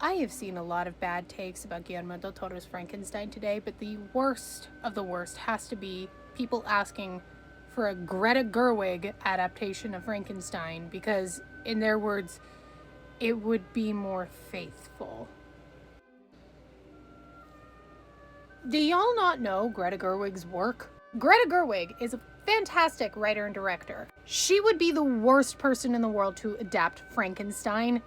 I have seen a lot of bad takes about Guillermo del Toro's Frankenstein today, but the worst of the worst has to be people asking for a Greta Gerwig adaptation of Frankenstein because, in their words, it would be more faithful. Do y'all not know Greta Gerwig's work? Greta Gerwig is a fantastic writer and director. She would be the worst person in the world to adapt Frankenstein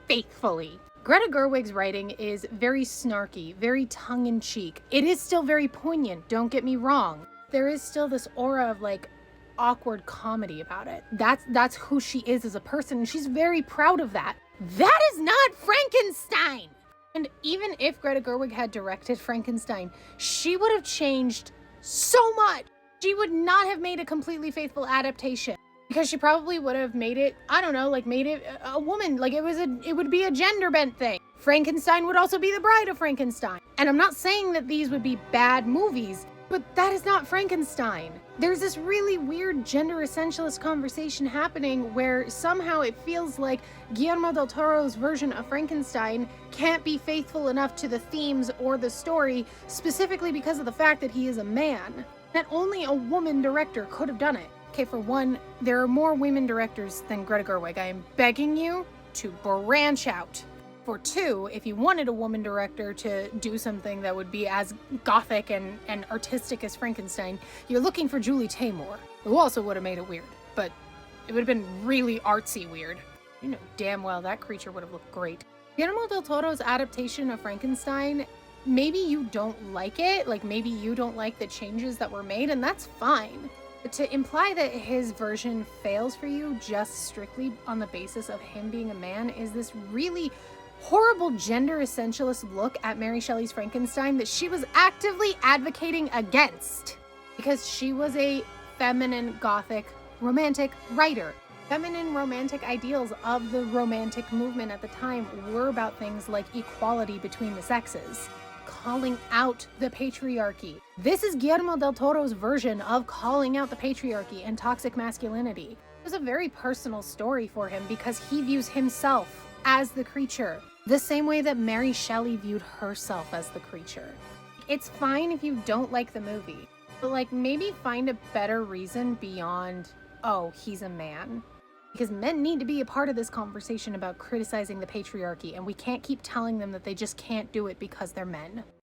faithfully. Greta Gerwig's writing is very snarky, very tongue-in-cheek. It is still very poignant, don't get me wrong. There is still this aura of like awkward comedy about it. That's who she is as a person, and she's very proud of that. That is not Frankenstein! And even if Greta Gerwig had directed Frankenstein, she would have changed so much. She would not have made a completely faithful adaptation. Because she probably would have made it, I don't know, like made it a woman, like it would be a gender bent thing. Frankenstein would also be the bride of Frankenstein. And I'm not saying that these would be bad movies, but that is not Frankenstein. There's this really weird gender essentialist conversation happening where somehow it feels like Guillermo del Toro's version of Frankenstein can't be faithful enough to the themes or the story, specifically because of the fact that he is a man. That only a woman director could have done it. Okay, for one, there are more women directors than Greta Gerwig. I am begging you to branch out. For two, if you wanted a woman director to do something that would be as gothic and artistic as Frankenstein, you're looking for Julie Taymor, who also would have made it weird, but it would have been really artsy weird. You know damn well that creature would have looked great. Guillermo del Toro's adaptation of Frankenstein, maybe you don't like it, like maybe you don't like the changes that were made, and that's fine. But to imply that his version fails for you just strictly on the basis of him being a man is this really horrible gender essentialist look at Mary Shelley's Frankenstein that she was actively advocating against. Because she was a feminine, gothic, romantic writer. Feminine romantic ideals of the romantic movement at the time were about things like equality between the sexes. Calling out the patriarchy. This is Guillermo del Toro's version of calling out the patriarchy and toxic masculinity. It was a very personal story for him because he views himself as the creature, the same way that Mary Shelley viewed herself as the creature. It's fine if you don't like the movie, but like maybe find a better reason beyond, oh, he's a man. Because men need to be a part of this conversation about criticizing the patriarchy, and we can't keep telling them that they just can't do it because they're men.